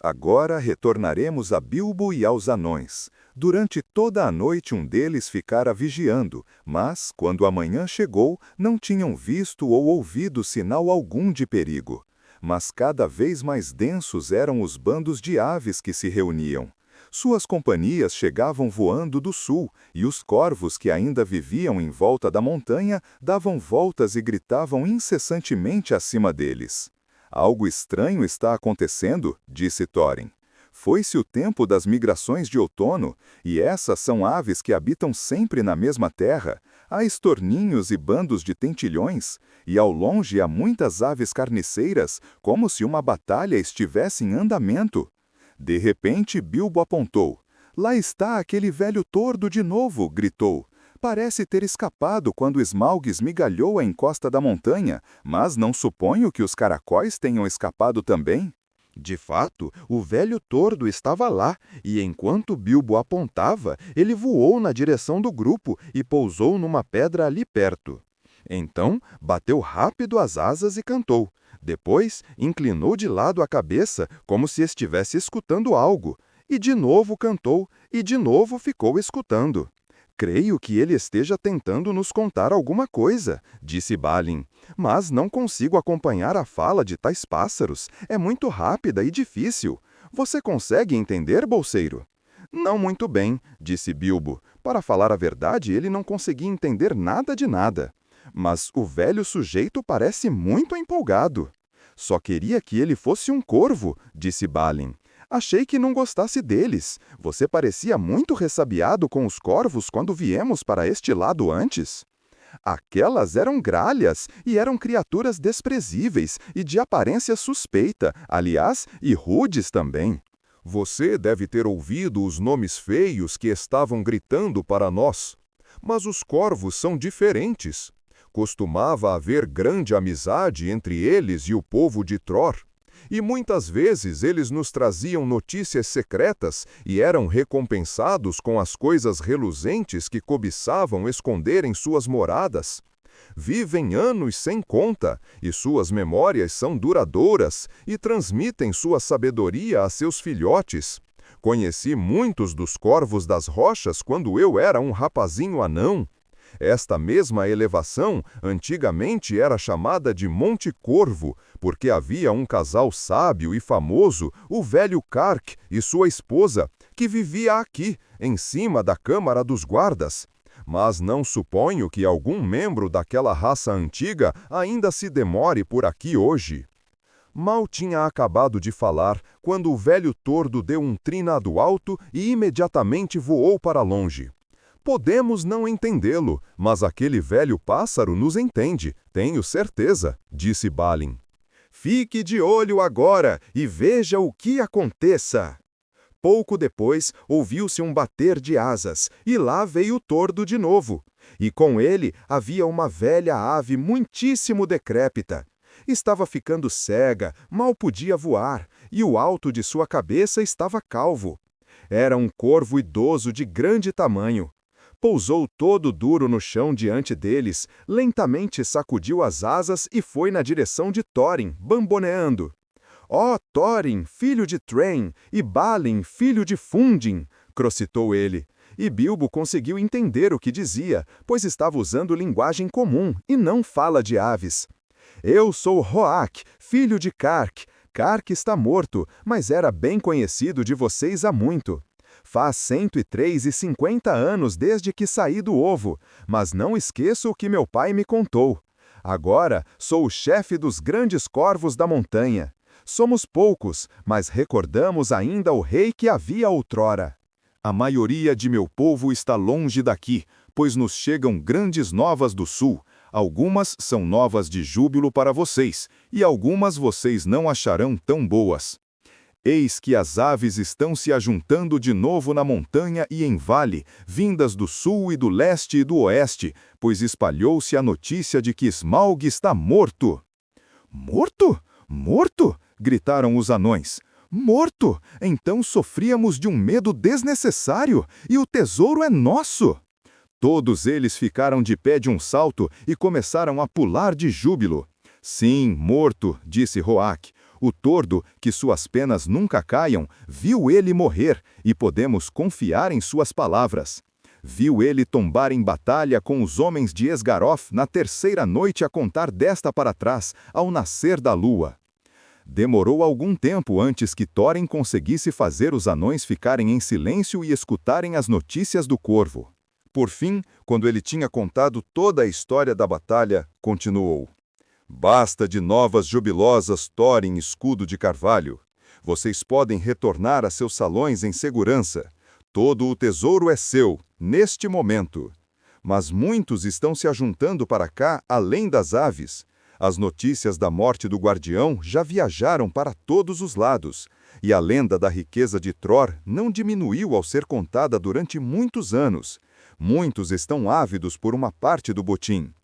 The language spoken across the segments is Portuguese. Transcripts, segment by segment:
Agora retornaremos a Bilbo e aos anões. Durante toda a noite um deles ficara vigiando, mas, quando a manhã chegou, não tinham visto ou ouvido sinal algum de perigo. Mas cada vez mais densos eram os bandos de aves que se reuniam. Suas companhias chegavam voando do sul, e os corvos que ainda viviam em volta da montanha davam voltas e gritavam incessantemente acima deles. Algo estranho está acontecendo, disse Thorin. Foi-se o tempo das migrações de outono, e essas são aves que habitam sempre na mesma terra. Há estorninhos e bandos de tentilhões, e ao longe há muitas aves carniceiras, como se uma batalha estivesse em andamento. De repente, Bilbo apontou. Lá está aquele velho tordo de novo, gritou. Parece ter escapado quando Smaug esmigalhou a encosta da montanha, mas não suponho que os caracóis tenham escapado também. De fato, o velho tordo estava lá, e enquanto Bilbo apontava, ele voou na direção do grupo e pousou numa pedra ali perto. Então, bateu rápido as asas e cantou. Depois, inclinou de lado a cabeça, como se estivesse escutando algo. E de novo cantou, e de novo ficou escutando. Creio que ele esteja tentando nos contar alguma coisa, disse Balin. Mas não consigo acompanhar a fala de tais pássaros. É muito rápida e difícil. Você consegue entender, bolseiro? Não muito bem, disse Bilbo. Para falar a verdade, ele não conseguia entender nada de nada. Mas o velho sujeito parece muito empolgado. Só queria que ele fosse um corvo, disse Balin. Achei que não gostasse deles. Você parecia muito ressabiado com os corvos quando viemos para este lado antes. Aquelas eram gralhas e eram criaturas desprezíveis e de aparência suspeita, aliás, e rudes também. Você deve ter ouvido os nomes feios que estavam gritando para nós. Mas os corvos são diferentes. Costumava haver grande amizade entre eles e o povo de Tror. E muitas vezes eles nos traziam notícias secretas e eram recompensados com as coisas reluzentes que cobiçavam esconder em suas moradas. Vivem anos sem conta, e suas memórias são duradouras e transmitem sua sabedoria a seus filhotes. Conheci muitos dos corvos das rochas quando eu era um rapazinho anão. Esta mesma elevação antigamente era chamada de Monte Corvo, porque havia um casal sábio e famoso, o velho Kark e sua esposa, que vivia aqui, em cima da Câmara dos Guardas. Mas não suponho que algum membro daquela raça antiga ainda se demore por aqui hoje. Mal tinha acabado de falar, quando o velho tordo deu um trinado alto e imediatamente voou para longe. Podemos não entendê-lo, mas aquele velho pássaro nos entende, tenho certeza, disse Balin. Fique de olho agora e veja o que aconteça. Pouco depois, ouviu-se um bater de asas, e lá veio o tordo de novo. E com ele havia uma velha ave muitíssimo decrépita. Estava ficando cega, mal podia voar, e o alto de sua cabeça estava calvo. Era um corvo idoso de grande tamanho. Pousou todo duro no chão diante deles, lentamente sacudiu as asas e foi na direção de Thorin, bamboneando. «Ó Thorin, filho de Train, e Balin, filho de Fundin!» crocitou ele. E Bilbo conseguiu entender o que dizia, pois estava usando linguagem comum e não fala de aves. «Eu sou Roak, filho de Kark. Kark está morto, mas era bem conhecido de vocês há muito. Faz 150 anos desde que saí do ovo, mas não esqueço o que meu pai me contou. Agora sou o chefe dos grandes corvos da montanha. Somos poucos, mas recordamos ainda o rei que havia outrora. A maioria de meu povo está longe daqui, pois nos chegam grandes novas do sul. Algumas são novas de júbilo para vocês, e algumas vocês não acharão tão boas. Eis que as aves estão se ajuntando de novo na montanha e em vale, vindas do sul e do leste e do oeste, pois espalhou-se a notícia de que Smaug está morto. Morto? Morto? Gritaram os anões. Morto? Então sofríamos de um medo desnecessário, e o tesouro é nosso. Todos eles ficaram de pé de um salto e começaram a pular de júbilo. Sim, morto, disse Roak. O tordo, que suas penas nunca caiam, viu ele morrer, e podemos confiar em suas palavras. Viu ele tombar em batalha com os homens de Esgaroth na terceira noite a contar desta para trás, ao nascer da lua. Demorou algum tempo antes que Thorin conseguisse fazer os anões ficarem em silêncio e escutarem as notícias do corvo. Por fim, quando ele tinha contado toda a história da batalha, continuou. Basta de novas jubilosas, Thorin, escudo de carvalho. Vocês podem retornar a seus salões em segurança. Todo o tesouro é seu, neste momento. Mas muitos estão se ajuntando para cá, além das aves. As notícias da morte do guardião já viajaram para todos os lados, e a lenda da riqueza de Tror não diminuiu ao ser contada durante muitos anos. Muitos estão ávidos por uma parte do botim.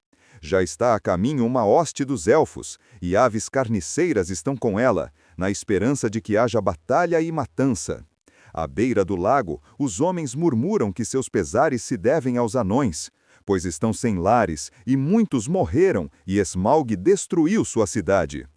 Já está a caminho uma hoste dos elfos, e aves carniceiras estão com ela, na esperança de que haja batalha e matança. À beira do lago, os homens murmuram que seus pesares se devem aos anões, pois estão sem lares, e muitos morreram, e Smaug destruiu sua cidade.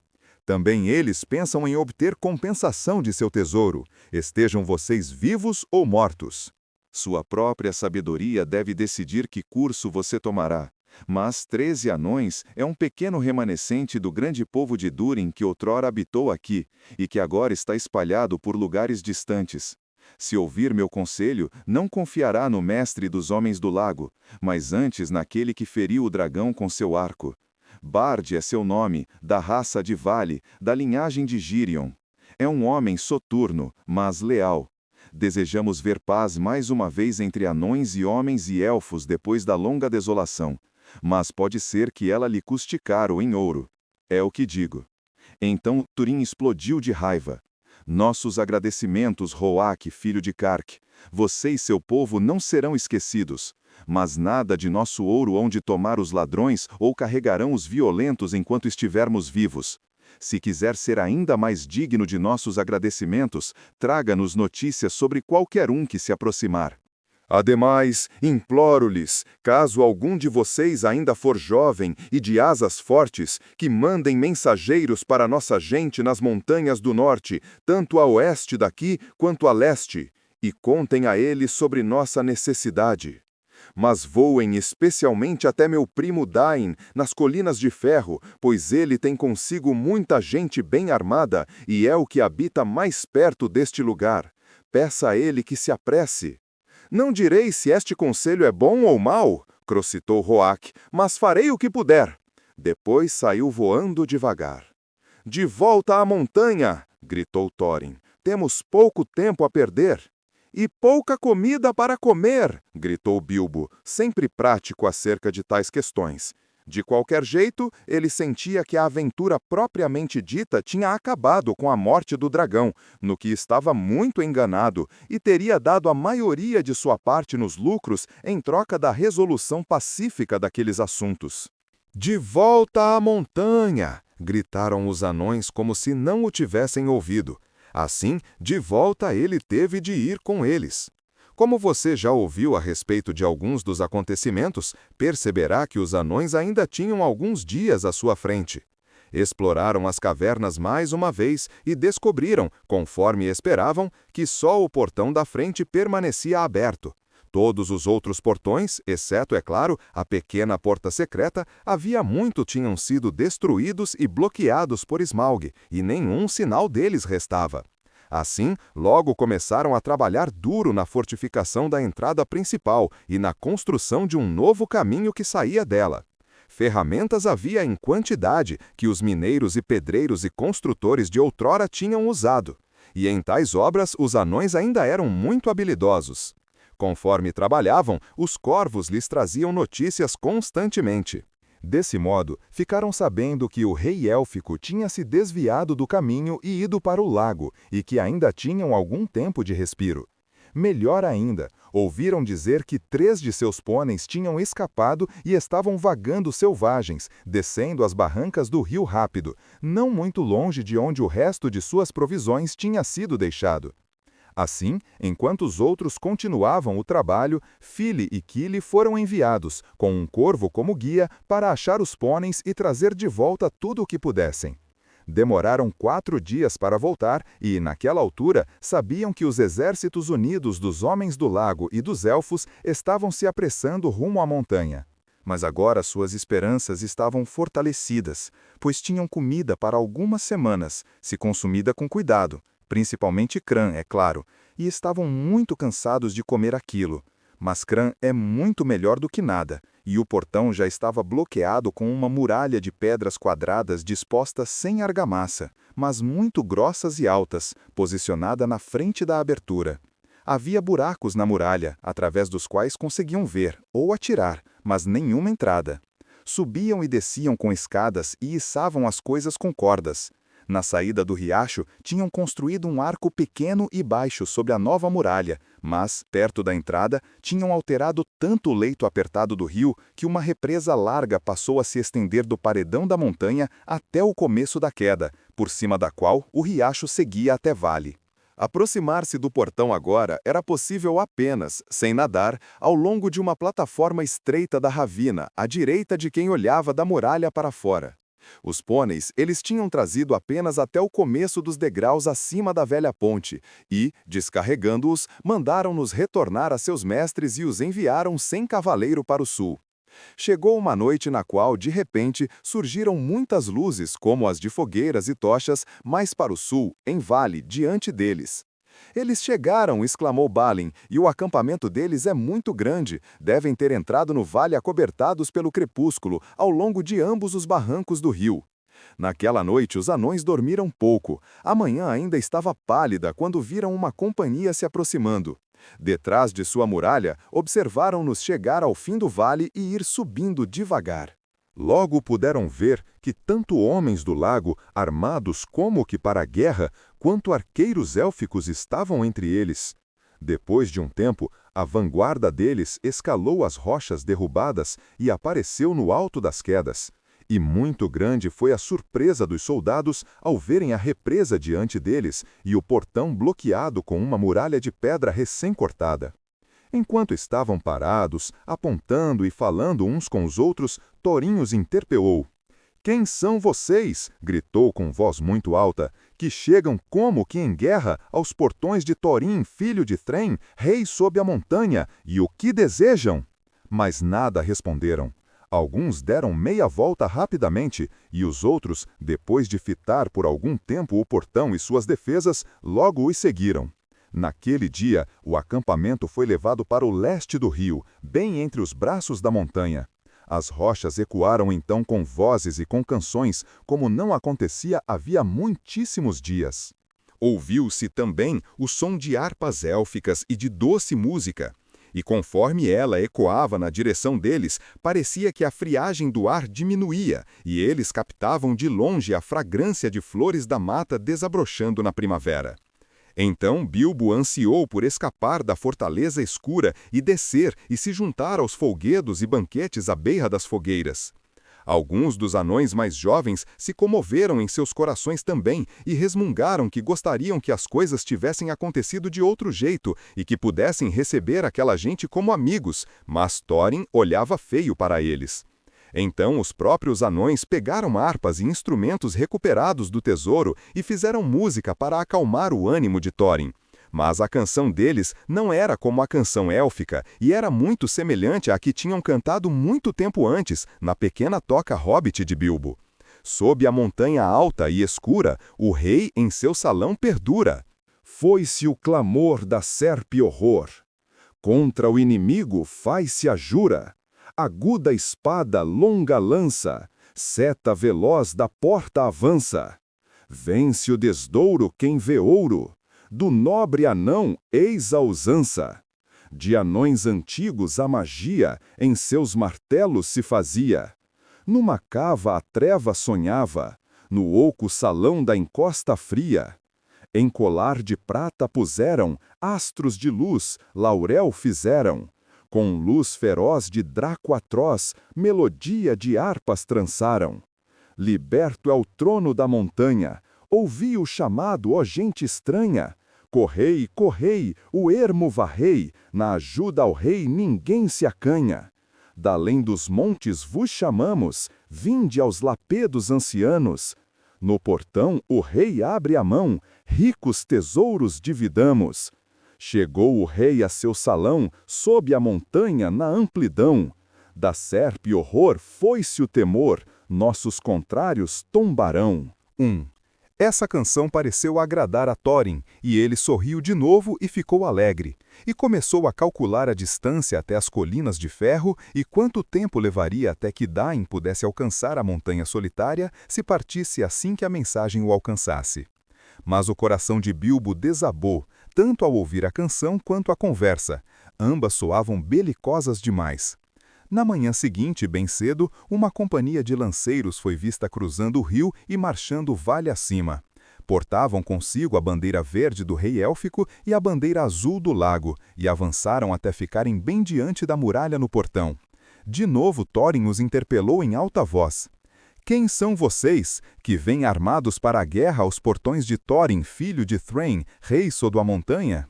Também eles pensam em obter compensação de seu tesouro, estejam vocês vivos ou mortos. Sua própria sabedoria deve decidir que curso você tomará. Mas 13 anões é um pequeno remanescente do grande povo de Durin que outrora habitou aqui, e que agora está espalhado por lugares distantes. Se ouvir meu conselho, não confiará no mestre dos homens do lago, mas antes naquele que feriu o dragão com seu arco. Bard é seu nome, da raça de Vale, da linhagem de Girion. É um homem soturno, mas leal. Desejamos ver paz mais uma vez entre anões e homens e elfos depois da longa desolação, mas pode ser que ela lhe custe caro em ouro. É o que digo. Então Turin explodiu de raiva. Nossos agradecimentos, Roak, filho de Kark. Você e seu povo não serão esquecidos, mas nada de nosso ouro hão de tomar os ladrões ou carregarão os violentos enquanto estivermos vivos. Se quiser ser ainda mais digno de nossos agradecimentos, traga-nos notícias sobre qualquer um que se aproximar. Ademais, imploro-lhes, caso algum de vocês ainda for jovem e de asas fortes, que mandem mensageiros para nossa gente nas montanhas do norte, tanto a oeste daqui quanto a leste, e contem a eles sobre nossa necessidade. Mas voem especialmente até meu primo Dain, nas colinas de ferro, pois ele tem consigo muita gente bem armada e é o que habita mais perto deste lugar. Peça a ele que se apresse. Não direi se este conselho é bom ou mau, crocitou Roak, mas farei o que puder. Depois saiu voando devagar. De volta à montanha, gritou Thorin. Temos pouco tempo a perder. E pouca comida para comer, gritou Bilbo, sempre prático acerca de tais questões. De qualquer jeito, ele sentia que a aventura propriamente dita tinha acabado com a morte do dragão, no que estava muito enganado, e teria dado a maioria de sua parte nos lucros em troca da resolução pacífica daqueles assuntos. De volta à montanha! Gritaram os anões como se não o tivessem ouvido. Assim, de volta ele teve de ir com eles. Como você já ouviu a respeito de alguns dos acontecimentos, perceberá que os anões ainda tinham alguns dias à sua frente. Exploraram as cavernas mais uma vez e descobriram, conforme esperavam, que só o portão da frente permanecia aberto. Todos os outros portões, exceto, é claro, a pequena porta secreta, havia muito tinham sido destruídos e bloqueados por Smaug, e nenhum sinal deles restava. Assim, logo começaram a trabalhar duro na fortificação da entrada principal e na construção de um novo caminho que saía dela. Ferramentas havia em quantidade que os mineiros e pedreiros e construtores de outrora tinham usado, e em tais obras os anões ainda eram muito habilidosos. Conforme trabalhavam, os corvos lhes traziam notícias constantemente. Desse modo, ficaram sabendo que o rei élfico tinha se desviado do caminho e ido para o lago, e que ainda tinham algum tempo de respiro. Melhor ainda, ouviram dizer que 3 de seus pôneis tinham escapado e estavam vagando selvagens, descendo as barrancas do Rio Rápido, não muito longe de onde o resto de suas provisões tinha sido deixado. Assim, enquanto os outros continuavam o trabalho, Fili e Kili foram enviados, com um corvo como guia, para achar os pôneis e trazer de volta tudo o que pudessem. Demoraram 4 dias para voltar e, naquela altura, sabiam que os exércitos unidos dos Homens do Lago e dos Elfos estavam se apressando rumo à montanha. Mas agora suas esperanças estavam fortalecidas, pois tinham comida para algumas semanas, se consumida com cuidado, principalmente Cran, é claro, e estavam muito cansados de comer aquilo. Mas Cran é muito melhor do que nada, e o portão já estava bloqueado com uma muralha de pedras quadradas dispostas sem argamassa, mas muito grossas e altas, posicionada na frente da abertura. Havia buracos na muralha, através dos quais conseguiam ver, ou atirar, mas nenhuma entrada. Subiam e desciam com escadas e içavam as coisas com cordas. Na saída do riacho, tinham construído um arco pequeno e baixo sobre a nova muralha, mas, perto da entrada, tinham alterado tanto o leito apertado do rio que uma represa larga passou a se estender do paredão da montanha até o começo da queda, por cima da qual o riacho seguia até vale. Aproximar-se do portão agora era possível apenas, sem nadar, ao longo de uma plataforma estreita da ravina, à direita de quem olhava da muralha para fora. Os pôneis eles tinham trazido apenas até o começo dos degraus acima da velha ponte e, descarregando-os, mandaram-nos retornar a seus mestres e os enviaram sem cavaleiro para o sul. Chegou uma noite na qual, de repente, surgiram muitas luzes, como as de fogueiras e tochas, mais para o sul, em vale, diante deles. Eles chegaram, exclamou Balin, e o acampamento deles é muito grande. Devem ter entrado no vale acobertados pelo crepúsculo, ao longo de ambos os barrancos do rio. Naquela noite os anões dormiram pouco. A manhã ainda estava pálida quando viram uma companhia se aproximando. Detrás de sua muralha, observaram-nos chegar ao fim do vale e ir subindo devagar. Logo puderam ver que tanto homens do lago, armados como que para a guerra, quanto arqueiros élficos estavam entre eles. Depois de um tempo, a vanguarda deles escalou as rochas derrubadas e apareceu no alto das quedas. E muito grande foi a surpresa dos soldados ao verem a represa diante deles e o portão bloqueado com uma muralha de pedra recém-cortada. Enquanto estavam parados, apontando e falando uns com os outros, Thorin os interpelou. "Quem são vocês?" gritou com voz muito alta, "que chegam como que em guerra aos portões de Thorin, filho de Threm, rei sob a montanha, e o que desejam?" Mas nada responderam. Alguns deram meia volta rapidamente, e os outros, depois de fitar por algum tempo o portão e suas defesas, logo os seguiram. Naquele dia, o acampamento foi levado para o leste do rio, bem entre os braços da montanha. As rochas ecoaram então com vozes e com canções, como não acontecia havia muitíssimos dias. Ouviu-se também o som de harpas élficas e de doce música. E conforme ela ecoava na direção deles, parecia que a friagem do ar diminuía, e eles captavam de longe a fragrância de flores da mata desabrochando na primavera. Então Bilbo ansiou por escapar da fortaleza escura e descer e se juntar aos folguedos e banquetes à beira das fogueiras. Alguns dos anões mais jovens se comoveram em seus corações também e resmungaram que gostariam que as coisas tivessem acontecido de outro jeito e que pudessem receber aquela gente como amigos, mas Thorin olhava feio para eles. Então os próprios anões pegaram harpas e instrumentos recuperados do tesouro e fizeram música para acalmar o ânimo de Thorin. Mas a canção deles não era como a canção élfica e era muito semelhante à que tinham cantado muito tempo antes, na pequena toca hobbit de Bilbo. Sob a montanha alta e escura, o rei em seu salão perdura. Foi-se o clamor da serpe horror. Contra o inimigo faz-se a jura. Aguda espada, longa lança, seta veloz da porta avança. Vence o desdouro quem vê ouro, do nobre anão eis a usança. De anões antigos a magia em seus martelos se fazia. Numa cava a treva sonhava, no oco salão da encosta fria. Em colar de prata puseram, astros de luz, laurel fizeram. Com luz feroz de Draco atroz, melodia de harpas trançaram. Liberto é o trono da montanha, ouvi o chamado, ó gente estranha. Correi, correi, o ermo varrei, na ajuda ao rei ninguém se acanha. D'além dos montes vos chamamos, vinde aos lapedos ancianos. No portão o rei abre a mão, ricos tesouros dividamos. Chegou o rei a seu salão, sob a montanha na amplidão. Da serpe horror foi-se o temor, nossos contrários tombarão. Essa canção pareceu agradar a Thorin, e ele sorriu de novo e ficou alegre. E começou a calcular a distância até as colinas de ferro e quanto tempo levaria até que Dain pudesse alcançar a montanha solitária se partisse assim que a mensagem o alcançasse. Mas o coração de Bilbo desabou, tanto ao ouvir a canção quanto a conversa. Ambas soavam belicosas demais. Na manhã seguinte, bem cedo, uma companhia de lanceiros foi vista cruzando o rio e marchando vale acima. Portavam consigo a bandeira verde do rei élfico e a bandeira azul do lago, e avançaram até ficarem bem diante da muralha no portão. De novo Thorin os interpelou em alta voz. Quem são vocês, que vêm armados para a guerra aos portões de Thorin, filho de Thrain, rei sobre a montanha?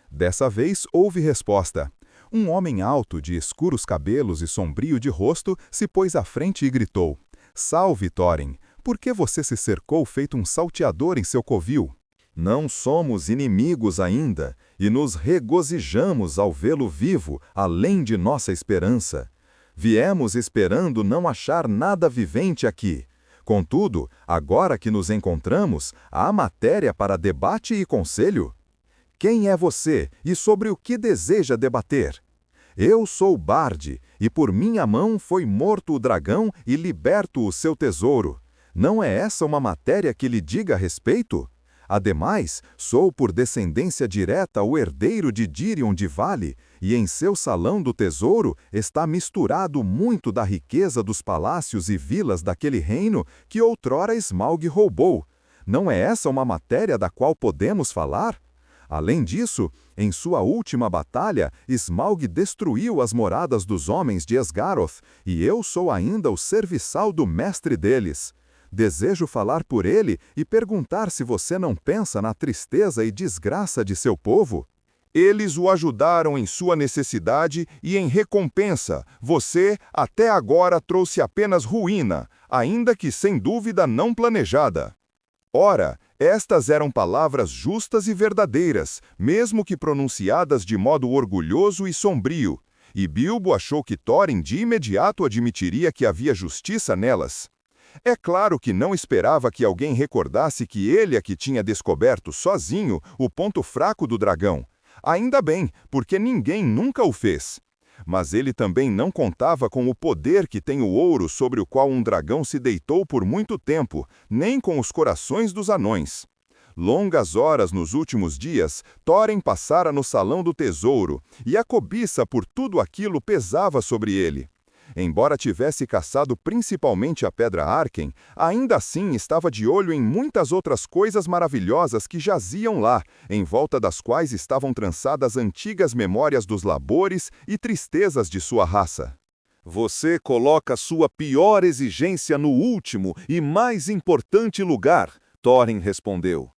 Dessa vez houve resposta. Um homem alto, de escuros cabelos e sombrio de rosto, se pôs à frente e gritou: Salve, Thorin! Por que você se cercou feito um salteador em seu covil? Não somos inimigos ainda, e nos regozijamos ao vê-lo vivo, além de nossa esperança. Viemos esperando não achar nada vivente aqui. Contudo, agora que nos encontramos, há matéria para debate e conselho. Quem é você e sobre o que deseja debater? Eu sou Bard, e por minha mão foi morto o dragão e liberto o seu tesouro. Não é essa uma matéria que lhe diga a respeito? Ademais, sou por descendência direta o herdeiro de Dirion de Vale, e em seu salão do tesouro está misturado muito da riqueza dos palácios e vilas daquele reino que outrora Smaug roubou. Não é essa uma matéria da qual podemos falar? Além disso, em sua última batalha, Smaug destruiu as moradas dos homens de Esgaroth, e eu sou ainda o serviçal do mestre deles. Desejo falar por ele e perguntar se você não pensa na tristeza e desgraça de seu povo. Eles o ajudaram em sua necessidade e, em recompensa, você, até agora, trouxe apenas ruína, ainda que sem dúvida não planejada. Ora, estas eram palavras justas e verdadeiras, mesmo que pronunciadas de modo orgulhoso e sombrio, e Bilbo achou que Thorin de imediato admitiria que havia justiça nelas. É claro que não esperava que alguém recordasse que ele é que tinha descoberto sozinho o ponto fraco do dragão. Ainda bem, porque ninguém nunca o fez. Mas ele também não contava com o poder que tem o ouro sobre o qual um dragão se deitou por muito tempo, nem com os corações dos anões. Longas horas nos últimos dias, Thorin passara no salão do tesouro, e a cobiça por tudo aquilo pesava sobre ele. Embora tivesse caçado principalmente a Pedra Arken, ainda assim estava de olho em muitas outras coisas maravilhosas que jaziam lá, em volta das quais estavam trançadas antigas memórias dos labores e tristezas de sua raça. Você coloca sua pior exigência no último e mais importante lugar, Thorin respondeu.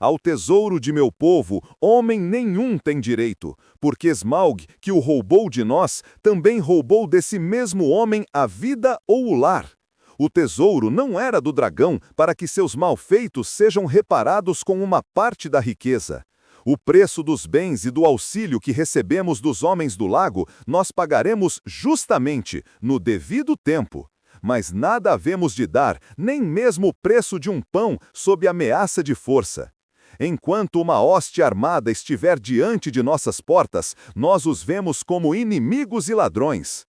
Ao tesouro de meu povo, homem nenhum tem direito, porque Smaug, que o roubou de nós, também roubou desse mesmo homem a vida ou o lar. O tesouro não era do dragão para que seus malfeitos sejam reparados com uma parte da riqueza. O preço dos bens e do auxílio que recebemos dos homens do lago, nós pagaremos justamente, no devido tempo. Mas nada havemos de dar, nem mesmo o preço de um pão, sob ameaça de força. Enquanto uma hoste armada estiver diante de nossas portas, nós os vemos como inimigos e ladrões.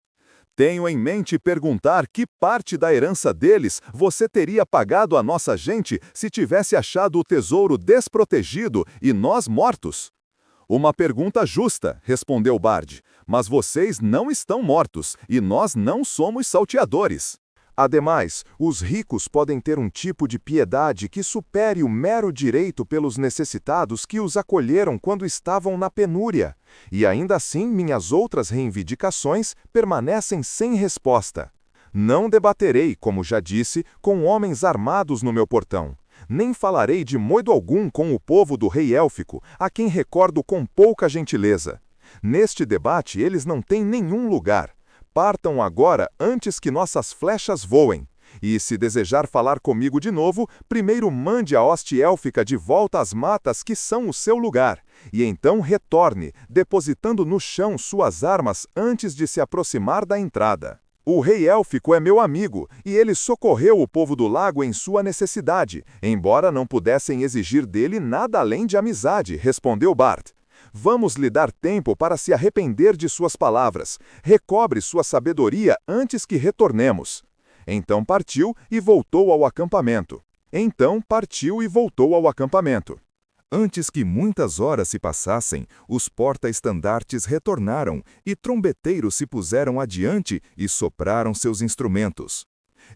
Tenho em mente perguntar que parte da herança deles você teria pagado à nossa gente se tivesse achado o tesouro desprotegido e nós mortos. Uma pergunta justa, respondeu Bard, mas vocês não estão mortos e nós não somos salteadores. Ademais, os ricos podem ter um tipo de piedade que supere o mero direito pelos necessitados que os acolheram quando estavam na penúria, e ainda assim minhas outras reivindicações permanecem sem resposta. Não debaterei, como já disse, com homens armados no meu portão. Nem falarei de modo algum com o povo do rei élfico, a quem recordo com pouca gentileza. Neste debate eles não têm nenhum lugar. Partam agora antes que nossas flechas voem. E se desejar falar comigo de novo, primeiro mande a hoste élfica de volta às matas que são o seu lugar, e então retorne, depositando no chão suas armas antes de se aproximar da entrada. O rei élfico é meu amigo, e ele socorreu o povo do lago em sua necessidade, embora não pudessem exigir dele nada além de amizade, respondeu Bart. Vamos lhe dar tempo para se arrepender de suas palavras. Recobre sua sabedoria antes que retornemos. Então partiu e voltou ao acampamento. Antes que muitas horas se passassem, os porta-estandartes retornaram, e trombeteiros se puseram adiante e sopraram seus instrumentos.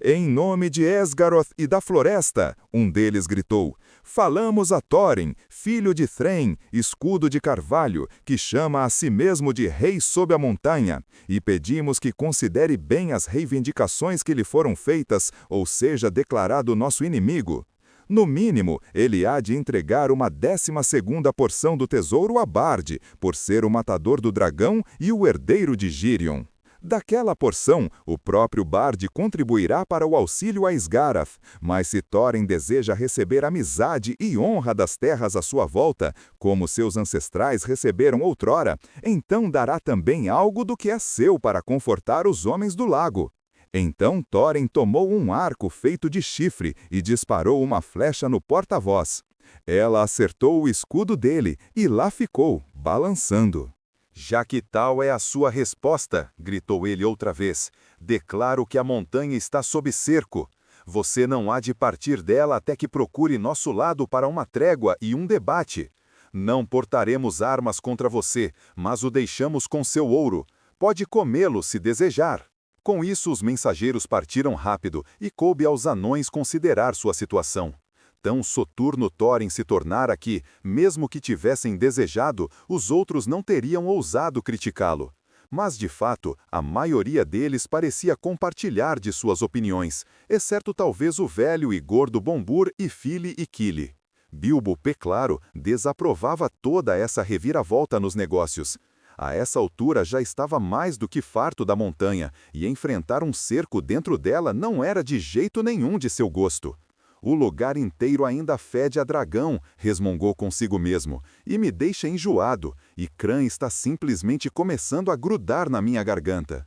Em nome de Esgaroth e da floresta, um deles gritou, falamos a Thorin, filho de Threm, escudo de carvalho, que chama a si mesmo de rei sob a montanha, e pedimos que considere bem as reivindicações que lhe foram feitas, ou seja declarado nosso inimigo. No mínimo, ele há de entregar uma 12ª porção do tesouro a Bard, por ser o matador do dragão e o herdeiro de Girion. Daquela porção, o próprio Bard contribuirá para o auxílio a Sgarath, mas se Thorin deseja receber amizade e honra das terras à sua volta, como seus ancestrais receberam outrora, então dará também algo do que é seu para confortar os homens do lago. Então Thorin tomou um arco feito de chifre e disparou uma flecha no porta-voz. Ela acertou o escudo dele e lá ficou, balançando. Já que tal é a sua resposta, gritou ele outra vez, declaro que a montanha está sob cerco. Você não há de partir dela até que procure nosso lado para uma trégua e um debate. Não portaremos armas contra você, mas o deixamos com seu ouro. Pode comê-lo se desejar. Com isso, os mensageiros partiram rápido e coube aos anões considerar sua situação. Tão soturno Thorin se tornara que, mesmo que tivessem desejado, os outros não teriam ousado criticá-lo. Mas, de fato, a maioria deles parecia compartilhar de suas opiniões, exceto talvez o velho e gordo Bombur e Fili e Kili. Bilbo, claro, desaprovava toda essa reviravolta nos negócios. A essa altura já estava mais do que farto da montanha, e enfrentar um cerco dentro dela não era de jeito nenhum de seu gosto. O lugar inteiro ainda fede a dragão, resmungou consigo mesmo, e me deixa enjoado, e Crã está simplesmente começando a grudar na minha garganta.